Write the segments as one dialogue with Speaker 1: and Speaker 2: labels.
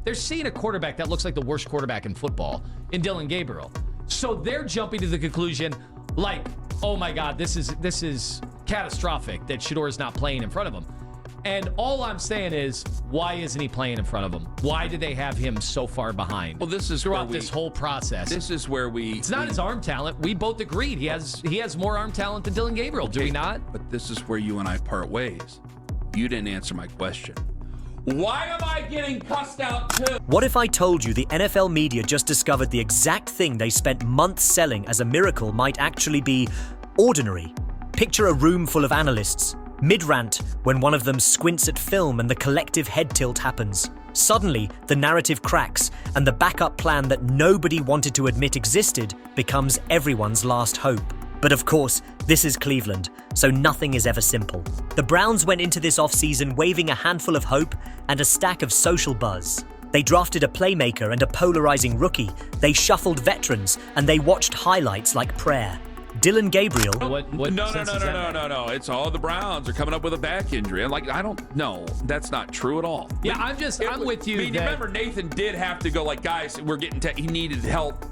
Speaker 1: They're seeing a quarterback that looks like the worst quarterback in football in Dillon Gabriel. So they're jumping to the conclusion, like, oh my God, this is catastrophic that Shedeur is not playing in front of him. And all I'm saying is, why isn't he playing in front of him? Why do they have him so far behind?
Speaker 2: Well, this is
Speaker 1: throughout this whole process.
Speaker 2: This is where
Speaker 1: It's not his arm talent. We both agreed he has more arm talent than Dillon Gabriel. Do we not?
Speaker 2: But this is where you and I part ways. You didn't answer my question. Why am I getting cussed out too?
Speaker 3: What if I told you the NFL media just discovered the exact thing they spent months selling as a miracle might actually be ordinary? Picture a room full of analysts, mid-rant when one of them squints at film and the collective head tilt happens. Suddenly, the narrative cracks and the backup plan that nobody wanted to admit existed becomes everyone's last hope. But of course, this is Cleveland, so nothing is ever simple. The Browns went into this offseason waving a handful of hope and a stack of social buzz. They drafted a playmaker and a polarizing rookie. They shuffled veterans and they watched highlights like prayer. Dillon Gabriel.
Speaker 2: No. It's all the Browns are coming up with a back injury. I don't know. That's not true at all.
Speaker 1: Yeah, I'm with you.
Speaker 2: You remember Nathan did have to go, like, guys, we're getting he needed help,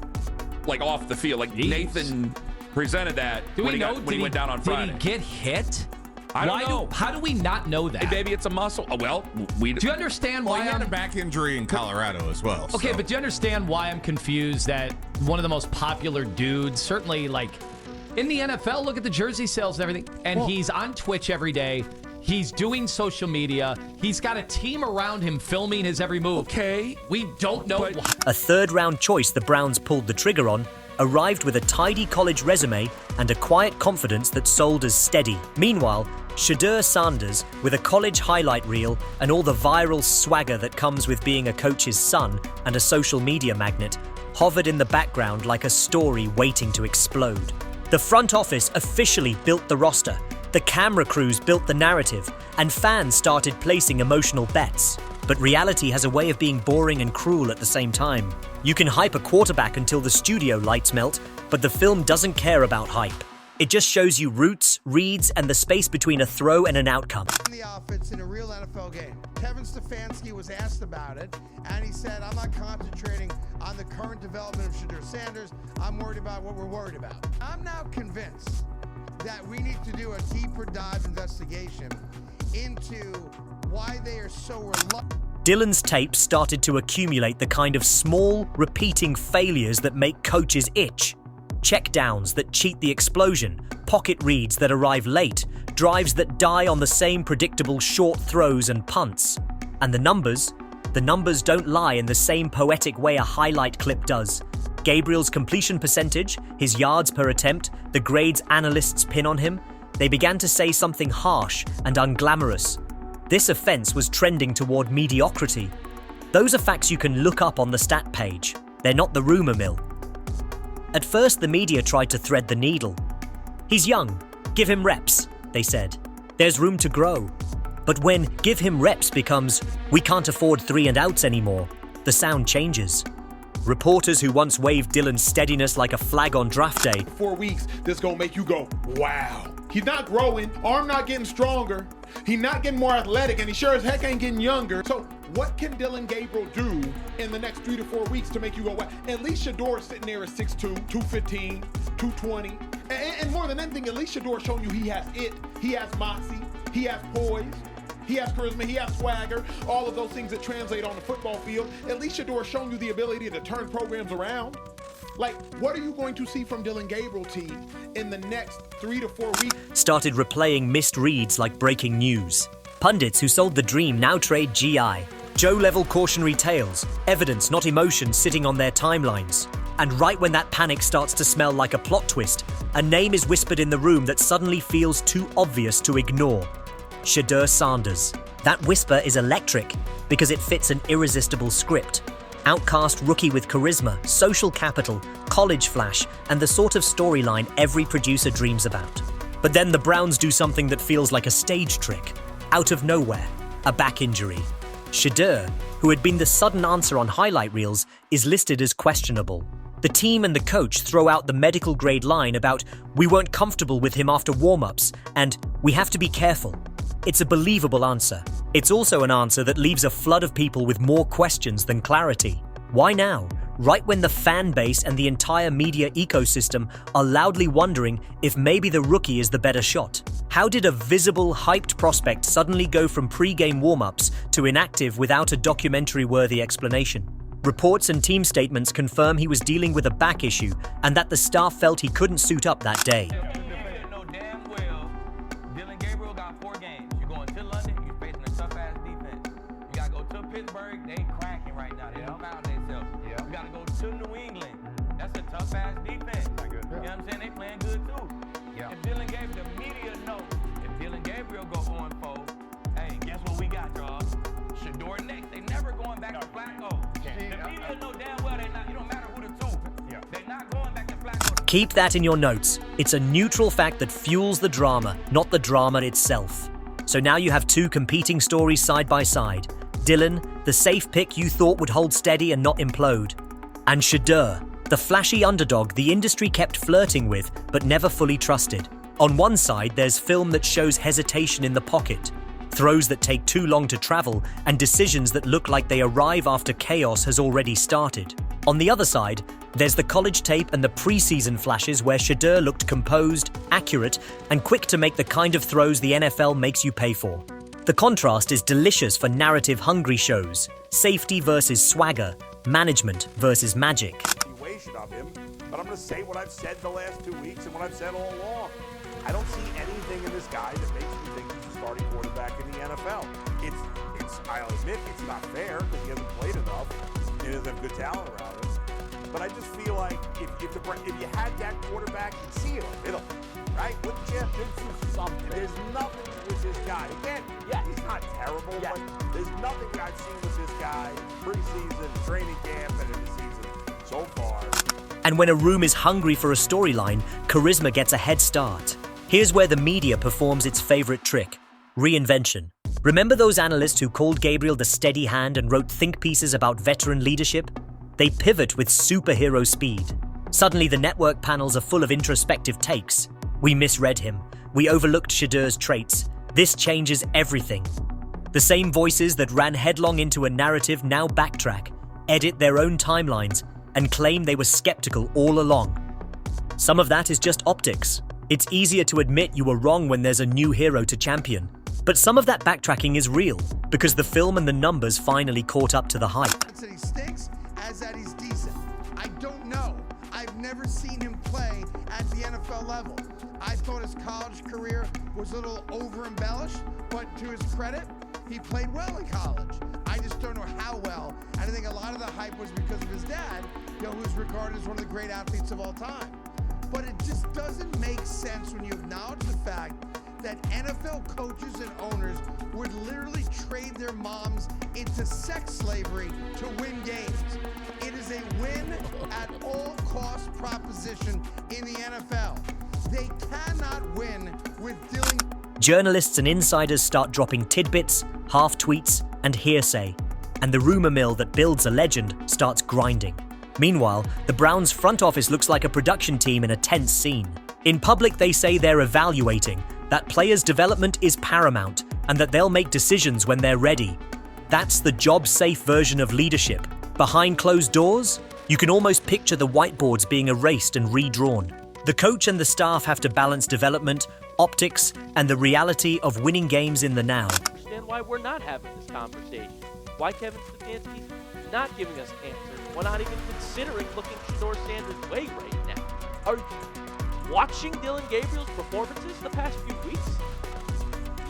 Speaker 2: like, off the field. Like, Nathan presented that when he went down on Friday.
Speaker 1: Did he get hit?
Speaker 2: I don't know.
Speaker 1: How do we not know that?
Speaker 2: Maybe it's a muscle. Oh, well,
Speaker 1: do you understand why
Speaker 4: he had a back injury in Colorado as well.
Speaker 1: Okay, but do you understand why I'm confused that one of the most popular dudes, certainly like in the NFL, look at the jersey sales and everything, and he's on Twitch every day. He's doing social media. He's got a team around him filming his every move.
Speaker 2: Okay.
Speaker 1: We don't know why.
Speaker 3: A third-round choice the Browns pulled the trigger on arrived with a tidy college resume and a quiet confidence that sold as steady. Meanwhile, Shedeur Sanders, with a college highlight reel and all the viral swagger that comes with being a coach's son and a social media magnate, hovered in the background like a story waiting to explode. The front office officially built the roster, the camera crews built the narrative, and fans started placing emotional bets. But reality has a way of being boring and cruel at the same time. You can hype a quarterback until the studio lights melt, but the film doesn't care about hype. It just shows you routes, reads, and the space between a throw and an outcome.
Speaker 5: In the offense in a real NFL game. Kevin Stefanski was asked about it, and he said, I'm not concentrating on the current development of Shedeur Sanders. I'm worried about what we're worried about. I'm now convinced that we need to do a deeper dive investigation into why they are so reluctant.
Speaker 3: Dillon's tape started to accumulate the kind of small, repeating failures that make coaches itch. Checkdowns that cheat the explosion, pocket reads that arrive late, drives that die on the same predictable short throws and punts. And the numbers don't lie in the same poetic way a highlight clip does. Gabriel's completion percentage, his yards per attempt, the grades analysts pin on him, they began to say something harsh and unglamorous. This offense was trending toward mediocrity. Those are facts you can look up on the stat page. They're not the rumor mill. At first, the media tried to thread the needle. He's young. Give him reps, they said. There's room to grow. But when give him reps becomes, we can't afford 3 and outs anymore, the sound changes. Reporters who once waved Dillon's steadiness like a flag on draft day.
Speaker 6: 4 weeks, this gonna make you go, wow. He's not growing, arm not getting stronger, he's not getting more athletic, and he sure as heck ain't getting younger. So what can Dillon Gabriel do in the next 3 to 4 weeks to make you go, wow? At least Shedeur is sitting there at 6'2", 215, 220. And more than anything, at least Shedeur showing you he has it. He has moxie, he has poise, he has charisma, he has swagger, all of those things that translate on the football field. At least Shedeur showing you the ability to turn programs around. Like, what are you going to see from Dillon Gabriel team in the next 3 to 4 weeks?
Speaker 3: Started replaying missed reads like breaking news. Pundits who sold the dream now trade GI. Joe-level cautionary tales, evidence not emotion sitting on their timelines. And right when that panic starts to smell like a plot twist, a name is whispered in the room that suddenly feels too obvious to ignore. Shedeur Sanders. That whisper is electric because it fits an irresistible script. Outcast rookie with charisma, social capital, college flash, and the sort of storyline every producer dreams about. But then the Browns do something that feels like a stage trick. Out of nowhere, a back injury. Shedeur, who had been the sudden answer on highlight reels, is listed as questionable. The team and the coach throw out the medical grade line about, we weren't comfortable with him after warm-ups, and we have to be careful. It's a believable answer. It's also an answer that leaves a flood of people with more questions than clarity. Why now? Right when the fan base and the entire media ecosystem are loudly wondering if maybe the rookie is the better shot. How did a visible, hyped prospect suddenly go from pre-game warm-ups to inactive without a documentary-worthy explanation? Reports and team statements confirm he was dealing with a back issue and that the staff felt he couldn't suit up that day.
Speaker 7: You know damn well, Dillon Gabriel got 4 games. You're going to London, you're facing a tough-ass defense. You got to go to Pittsburgh, they cracking right now. They don't found themselves. You got to go to New England. That's a tough-ass defense. You know what I'm saying? They playing good, too. If Dillon Gabriel, the media knows, if Dillon Gabriel go 0-4, hey, guess what we got, y'all? Shedeur next. They never going back to Flacco. The media know damn well they not. It don't matter who the two. They're not going back to Flacco.
Speaker 3: Keep that in your notes. It's a neutral fact that fuels the drama, not the drama itself. So now you have 2 competing stories side by side. Dillon, the safe pick you thought would hold steady and not implode. And Shedeur, the flashy underdog the industry kept flirting with but never fully trusted. On one side, there's film that shows hesitation in the pocket, throws that take too long to travel, and decisions that look like they arrive after chaos has already started. On the other side, there's the college tape and the preseason flashes where Shedeur looked composed, accurate, and quick to make the kind of throws the NFL makes you pay for. The contrast is delicious for narrative-hungry shows. Safety versus swagger, management versus magic.
Speaker 8: Of him, but I'm going to say what I've said the last 2 weeks and what I've said all along. I don't see anything in this guy that makes me think he's a starting quarterback in the NFL. I'll admit it's not fair because he hasn't played enough. He doesn't have good talent around him. But I just feel like if you had that quarterback, you'd see it in the middle, right? Wouldn't you? Something. There's nothing with this guy. Again, he's not terrible, but there's nothing that I've seen with this guy preseason, training camp, and in the season so far.
Speaker 3: And when a room is hungry for a storyline, charisma gets a head start. Here's where the media performs its favorite trick: reinvention. Remember those analysts who called Gabriel the steady hand and wrote think pieces about veteran leadership? They pivot with superhero speed. Suddenly the network panels are full of introspective takes. We misread him. We overlooked Shedeur's traits. This changes everything. The same voices that ran headlong into a narrative now backtrack, edit their own timelines, and claim they were skeptical all along. Some of that is just optics. It's easier to admit you were wrong when there's a new hero to champion. But some of that backtracking is real, because the film and the numbers finally caught up to the hype.
Speaker 5: That he stinks, as that he's decent. I don't know. I've never seen him play at the NFL level. I thought his college career was a little over-embellished, but to his credit, he played well in college. I just don't know how well. And I think a lot of the hype was because of his dad, who's regarded as one of the great athletes of all time. But it just doesn't make sense when you acknowledge the fact that NFL coaches and owners would literally trade their moms into sex slavery to win games. It is a win at all cost proposition in the NFL. They cannot win with Dillon.
Speaker 3: Journalists and insiders start dropping tidbits, half-tweets, and hearsay, and the rumor mill that builds a legend starts grinding. Meanwhile, the Browns' front office looks like a production team in a tense scene. In public, they say they're evaluating, that players' development is paramount, and that they'll make decisions when they're ready. That's the job-safe version of leadership. Behind closed doors, you can almost picture the whiteboards being erased and redrawn. The coach and the staff have to balance development, optics, and the reality of winning games in the now.
Speaker 9: I understand why we're not having this conversation. Why Kevin Stefanski's not giving us answers. We're not even considering looking Shedeur Sanders' way right now. Are you watching Dillon Gabriel's performances the past few weeks?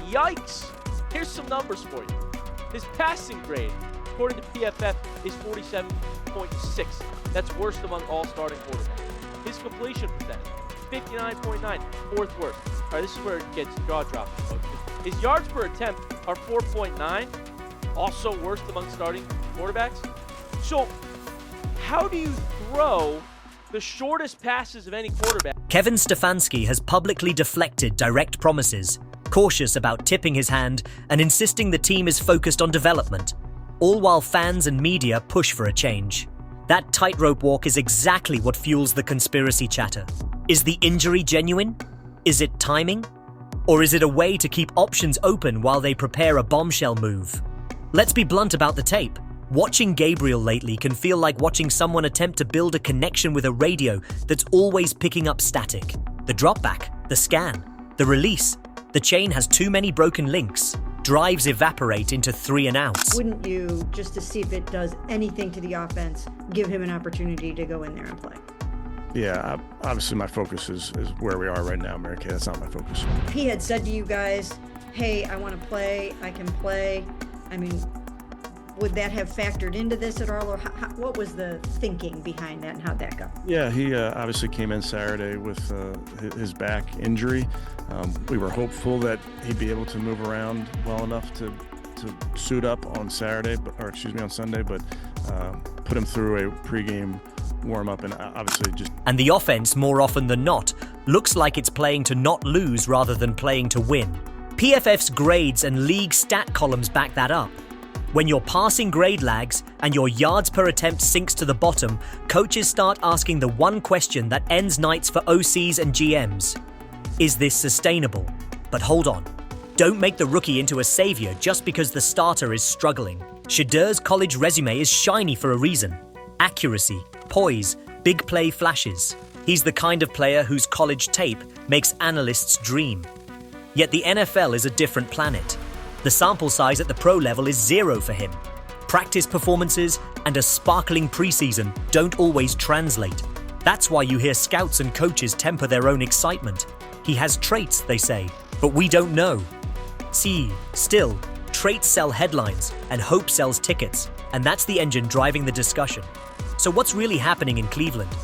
Speaker 9: Yikes! Here's some numbers for you. His passing grade, according to PFF, is 47.6. That's worst among all starting quarterbacks. His completion percentage, 59.9, fourth worst. All right, this is where it gets jaw-dropping, folks. His yards per attempt are 4.9, also worst among starting quarterbacks. So, how do you throw the shortest passes of any quarterback?
Speaker 3: Kevin Stefanski has publicly deflected direct promises, cautious about tipping his hand and insisting the team is focused on development, all while fans and media push for a change. That tightrope walk is exactly what fuels the conspiracy chatter. Is the injury genuine? Is it timing? Or is it a way to keep options open while they prepare a bombshell move? Let's be blunt about the tape. Watching Gabriel lately can feel like watching someone attempt to build a connection with a radio that's always picking up static. The dropback, the scan, the release. The chain has too many broken links. Drives evaporate into 3 and outs.
Speaker 10: Wouldn't you, just to see if it does anything to the offense, give him an opportunity to go in there and play?
Speaker 11: Yeah, obviously my focus is where we are right now, Mary Kay. That's not my focus.
Speaker 10: If he had said to you guys, hey, I want to play, I can play, I mean, would that have factored into this at all, or what was the thinking behind that and how'd that go?
Speaker 11: Yeah, he obviously came in Saturday with his back injury. We were hopeful that he'd be able to move around well enough to suit up on Sunday, but put him through a pregame warm-up and obviously just...
Speaker 3: And the offense, more often than not, looks like it's playing to not lose rather than playing to win. PFF's grades and league stat columns back that up. When your passing grade lags and your yards per attempt sinks to the bottom, coaches start asking the one question that ends nights for OCs and GMs. Is this sustainable? But hold on. Don't make the rookie into a savior just because the starter is struggling. Shedeur's college resume is shiny for a reason. Accuracy, poise, big play flashes. He's the kind of player whose college tape makes analysts dream. Yet the NFL is a different planet. The sample size at the pro level is 0 for him. Practice performances and a sparkling preseason don't always translate. That's why you hear scouts and coaches temper their own excitement. He has traits, they say, but we don't know. See, still, traits sell headlines and hope sells tickets, and that's the engine driving the discussion. So what's really happening in Cleveland?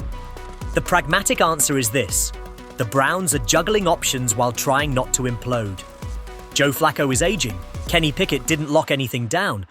Speaker 3: The pragmatic answer is this. The Browns are juggling options while trying not to implode. Joe Flacco is aging. Kenny Pickett didn't lock anything down,